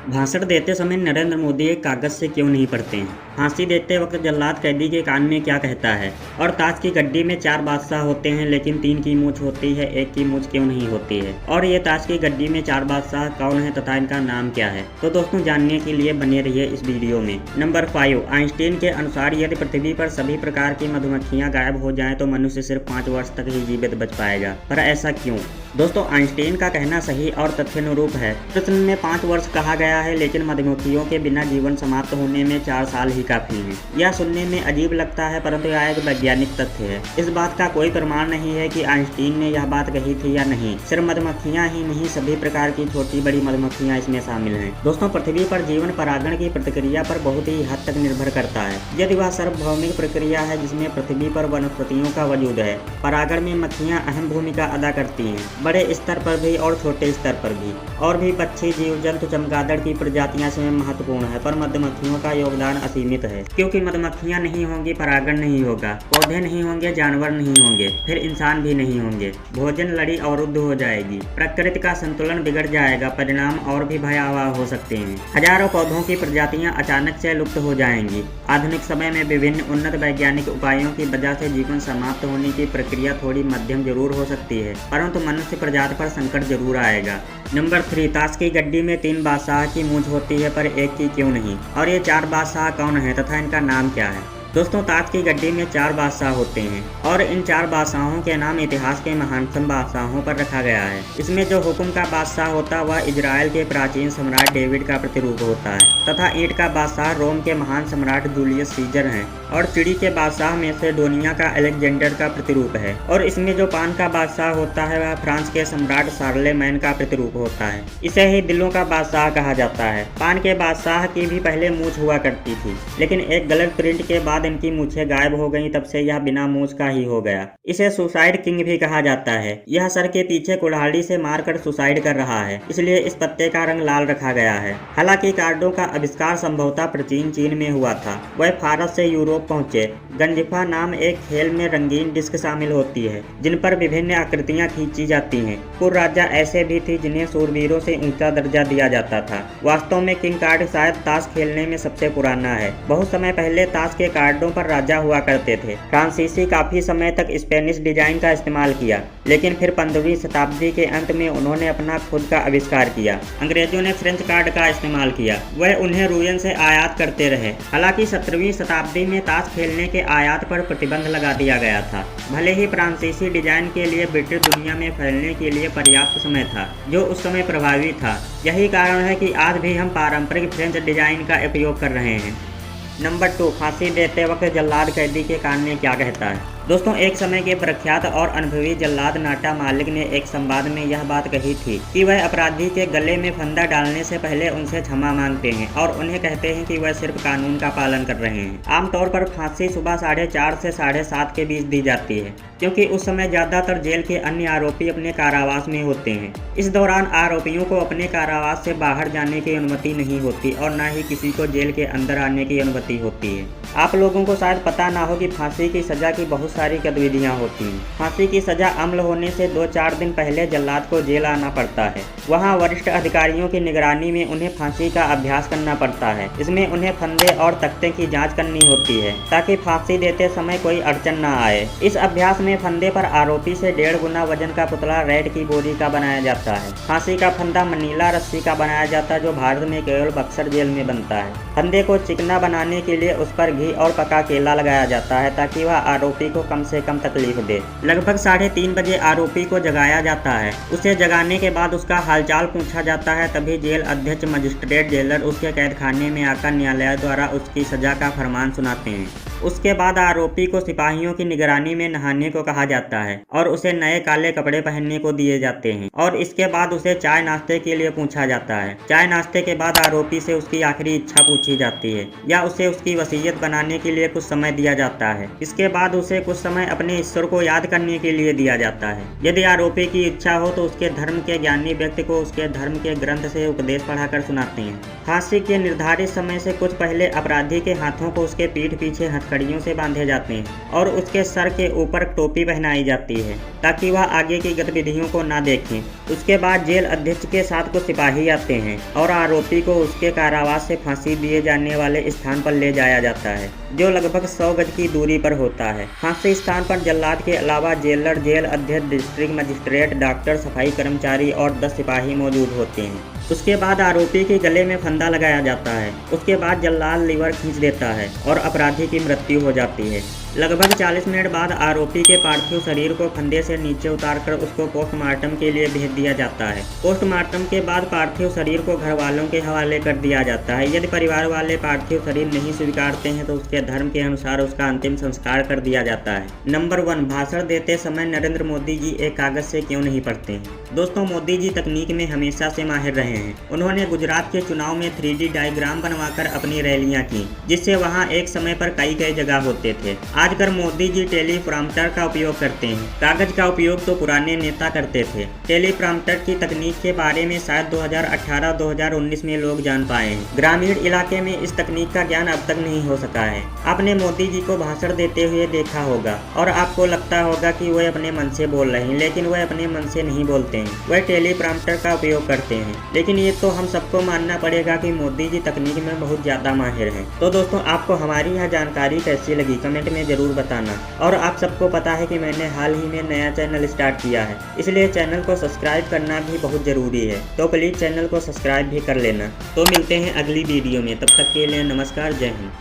भाषण देते समय नरेंद्र मोदी एक कागज से क्यों नहीं पढ़ते हैं? फांसी देते वक्त जल्लाद कैदी के कान में क्या कहता है? और ताज की गड्डी में 4 बादशाह होते हैं लेकिन 3 की मूंछ होती है, 1 की मूंछ क्यों नहीं होती है? और ये ताज की गड्डी में 4 बादशाह कौन है तथा इनका नाम क्या है? तो दोस्तों, जानने के लिए बने रहिए इस वीडियो में। नंबर 5, आइंस्टीन के अनुसार यदि पृथ्वी पर सभी प्रकार की मधुमक्खियां गायब हो जाएं तो मनुष्य सिर्फ 5 वर्ष तक ही जीवित बच पाएगा। पर ऐसा क्यों? दोस्तों, आइंस्टीन का कहना सही और तथ्यानुरूप है। प्रश्न में 5 वर्ष कहा गया है, लेकिन मधुमक्खियों के बिना जीवन समाप्त होने में 4 साल ही काफी हैं। यह सुनने में अजीब लगता है, परंतु यह एक वैज्ञानिक तथ्य है। इस बात का कोई प्रमाण नहीं है कि आइंस्टीन ने यह बात कही थी या नहीं। सिर्फ मधुमक्खियां ही नहीं, सभी प्रकार की छोटी बड़ी मधुमक्खियां इसमें शामिल हैं। दोस्तों, पृथ्वी पर जीवन परागण की प्रतिक्रिया पर बहुत ही हद तक निर्भर करता है। यदि वह सार्वभौमिक प्रक्रिया है जिसमें पृथ्वी पर वनस्पतियों का वजूद है, परागण में मक्खियां अहम भूमिका अदा करती हैं, बड़े स्तर पर भी और छोटे स्तर पर भी। और भी पक्षी, जीव जंतु, चमगादड़ की प्रजातियां इसमें महत्वपूर्ण है, पर मधुमक्खियों का योगदान असीमित है। क्योंकि मधुमक्खियां नहीं होंगी, परागण नहीं होगा, पौधे नहीं होंगे, जानवर नहीं होंगे, फिर इंसान भी नहीं होंगे। भोजन लड़ी अवरुद्ध हो जाएगी, प्रकृति का संतुलन बिगड़ जाएगा, परिणाम और भी भयावह हो सकते हैं। हजारों पौधों की प्रजातियां अचानक से लुप्त हो जाएंगी। आधुनिक समय में विभिन्न उन्नत वैज्ञानिक उपायों की वजह से जीवन समाप्त होने की प्रक्रिया थोड़ी मध्यम जरूर हो सकती है, परंतु मनुष्य प्रजाति पर संकट जरूर आएगा। नंबर 3, ताश की गड्डी में 3 बादशाह की मूंछ होती है पर 1 की क्यों नहीं? और ये 4 बादशाह कौन है तथा इनका नाम क्या है? दोस्तों, ताज की गड्डी में 4 बादशाह होते हैं और इन 4 बादशाहों के नाम इतिहास के महानतम बादशाहों पर रखा गया है। इसमें जो हुक्म का बादशाह होता है वह इजराइल के प्राचीन सम्राट डेविड का प्रतिरूप होता है, तथा ईंट का बादशाह रोम के महान सम्राट जूलियस सीजर हैं, और चिड़ी के बादशाह मैसेडोनिया का अलेक्जेंडर का प्रतिरूप है। और इसमें जो पान का बादशाह होता है वह फ्रांस के सम्राट शार्लेमेन का प्रतिरूप होता है। इसे ही दिलों का बादशाह कहा जाता है। पान के बादशाह की भी पहले मूंछ हुआ करती थी, लेकिन एक गलत प्रिंट के बाद इनकी मूंछें गायब हो गईं, तब से यह बिना मूंछ का ही हो गया। इसे सुसाइड किंग भी कहा जाता है। यह सर के पीछे कुल्हाड़ी से मारकर सुसाइड कर रहा है, इसलिए इस पत्ते का रंग लाल रखा गया है। हालांकि कार्डों का आविष्कार संभवतः प्राचीन चीन में हुआ था। वह फारस से यूरोप पहुंचे। गंजिफा नाम एक खेल में रंगीन डिस्क शामिल होती है जिन पर विभिन्न आकृतियां खींची जाती हैं। कुछ राजा ऐसे भी थे जिन्हें शूरवीरों से ऊंचा दर्जा दिया जाता था। वास्तव में किंग कार्ड शायद ताश खेलने में सबसे पुराना है। बहुत समय पहले ताश के कार्डों पर राजा हुआ करते थे। फ्रांसीसी काफी समय तक स्पेनिश डिजाइन का इस्तेमाल किया, लेकिन फिर 15वीं शताब्दी के अंत में उन्होंने अपना खुद का आविष्कार किया। अंग्रेजों ने फ्रेंच कार्ड का इस्तेमाल किया, वह उन्हें रूयन से आयात करते रहे। हालांकि 17वीं शताब्दी में ताश खेलने के आयात पर प्रतिबंध लगा दिया गया था। भले ही फ्रांसीसी डिजाइन के लिए ब्रिटिश दुनिया में फैलने के लिए पर्याप्त समय था, जो उस समय प्रभावी था। यही कारण है कि आज भी हम पारंपरिक फ्रेंच डिजाइन का उपयोग कर रहे हैं। नंबर 2, फांसी देते वक्त जल्लाद कैदी के कान में क्या कहता है? दोस्तों, एक समय के प्रख्यात और अनुभवी जल्लाद नाटा मालिक ने एक संवाद में यह बात कही थी कि वह अपराधी के गले में फंदा डालने से पहले उनसे क्षमा मांगते हैं और उन्हें कहते हैं कि वह सिर्फ कानून का पालन कर रहे हैं। आमतौर पर फांसी सुबह 4:30 से 7:30 के बीच दी जाती है, क्योंकि उस समय ज्यादातर जेल के अन्य आरोपी अपने कारावास में होते हैं। इस दौरान आरोपियों को अपने कारावास से बाहर जाने की अनुमति नहीं होती और न ही किसी को जेल के अंदर आने की अनुमति होती है। आप लोगों को शायद पता ना हो कि फांसी की सजा की बहुत सारी गतिविधियां होती हैं। फांसी की सजा अमल होने से 2-4 दिन पहले जल्लाद को जेल आना पड़ता है। वहां वरिष्ठ अधिकारियों की निगरानी में उन्हें फांसी का अभ्यास करना पड़ता है। इसमें उन्हें फंदे और तख्ते की जांच करनी होती है ताकि फांसी देते समय कोई अड़चन न आए। इस अभ्यास में फंदे पर आरोपी से 1.5 गुना वजन का पुतला रेड की बोरी का बनाया जाता है। फांसी का फंदा मनीला रस्सी का बनाया जाता है, जो भारत में केवल बक्सर जेल में बनता है। फंदे को चिकना बनाने के लिए उस पर घी और पका केला लगाया जाता है ताकि वह आरोपी को कम से कम तकलीफ दे। लगभग 3:30 बजे आरोपी को जगाया जाता है। उसे जगाने के बाद उसका हालचाल पूछा जाता है। तभी जेल अध्यक्ष मजिस्ट्रेट जेलर उसके कैदखाने में आकर न्यायालय द्वारा उसकी सजा का फरमान सुनाते हैं। उसके बाद आरोपी को सिपाहियों की निगरानी में नहाने को कहा जाता है और उसे नए काले कपड़े पहनने को दिए जाते हैं, और इसके बाद उसे चाय नाश्ते के लिए पूछा जाता है। चाय नाश्ते के बाद आरोपी से उसकी आखिरी इच्छा पूछी जाती है या उसे उसकी वसीयत बनाने के लिए कुछ समय दिया जाता है। इसके बाद उसे कुछ समय अपने ईश्वर को याद करने के लिए दिया जाता है। यदि आरोपी की इच्छा हो तो उसके धर्म के ज्ञानी व्यक्ति को उसके धर्म के ग्रंथ से उपदेश पढ़ाकर सुनाते हैं। फांसी के निर्धारित समय से कुछ पहले अपराधी के हाथों को उसके पीठ पीछे हथकड़ियों से बांधे जाते हैं और उसके सर के ऊपर टोपी पहनाई जाती है ताकि वह आगे की गतिविधियों को ना देखें। उसके बाद जेल अध्यक्ष के साथ कुछ सिपाही आते हैं और आरोपी को उसके कारावास से फांसी दिए जाने वाले स्थान पर ले जाया जाता है, जो लगभग 100 गज की दूरी पर होता है। फांसी स्थान पर जल्लाद के अलावा जेलर, जेल अध्यक्ष, डिस्ट्रिक्ट मजिस्ट्रेट, डॉक्टर, सफाई कर्मचारी और 10 सिपाही मौजूद होते हैं। उसके बाद आरोपी के गले में फंदा लगाया जाता है। उसके बाद जल्लाद लीवर खींच देता है और अपराधी की मृत्यु हो जाती है। लगभग 40 मिनट बाद आरोपी के पार्थिव शरीर को फंदे से नीचे उतारकर उसको पोस्टमार्टम के लिए भेज दिया जाता है। पोस्टमार्टम के बाद पार्थिव शरीर को घर वालों के हवाले कर दिया जाता है। यदि परिवार वाले पार्थिव शरीर नहीं स्वीकारते हैं तो उसके धर्म के अनुसार उसका अंतिम संस्कार कर दिया जाता है। नंबर 1, भाषण देते समय नरेंद्र मोदी जी एक कागज से क्यों नहीं पढ़ते हैं? दोस्तों, मोदी जी तकनीक में हमेशा से माहिर रहे हैं। उन्होंने गुजरात के चुनाव में 3D डायग्राम बनवाकर अपनी रैलियां की, जिससे वहां एक समय पर कई जगह होते थे। आजकल मोदी जी टेलीप्रॉम्प्टर का उपयोग करते हैं। कागज का उपयोग तो पुराने नेता करते थे। टेलीप्रॉम्प्टर की तकनीक के बारे में शायद 2018-2019 में लोग जान पाए हैं। ग्रामीण इलाके में इस तकनीक का ज्ञान अब तक नहीं हो सका है। आपने मोदी जी को भाषण देते हुए देखा होगा और आपको लगता होगा कि वह अपने मन से बोल रहे हैं, लेकिन वह अपने मन से नहीं बोलते हैं, वह टेलीप्रॉम्प्टर का उपयोग करते हैं। लेकिन ये तो हम सबको मानना पड़ेगा कि मोदी जी तकनीक में बहुत ज्यादा माहिर हैं। तो दोस्तों, आपको हमारी यह जानकारी कैसी लगी कमेंट में जरूर बताना। और आप सबको पता है कि मैंने हाल ही में नया चैनल स्टार्ट किया है, इसलिए चैनल को सब्सक्राइब करना भी बहुत जरूरी है। तो प्लीज चैनल को सब्सक्राइब भी कर लेना। तो मिलते हैं अगली वीडियो में, तब तक के लिए नमस्कार, जय हिंद।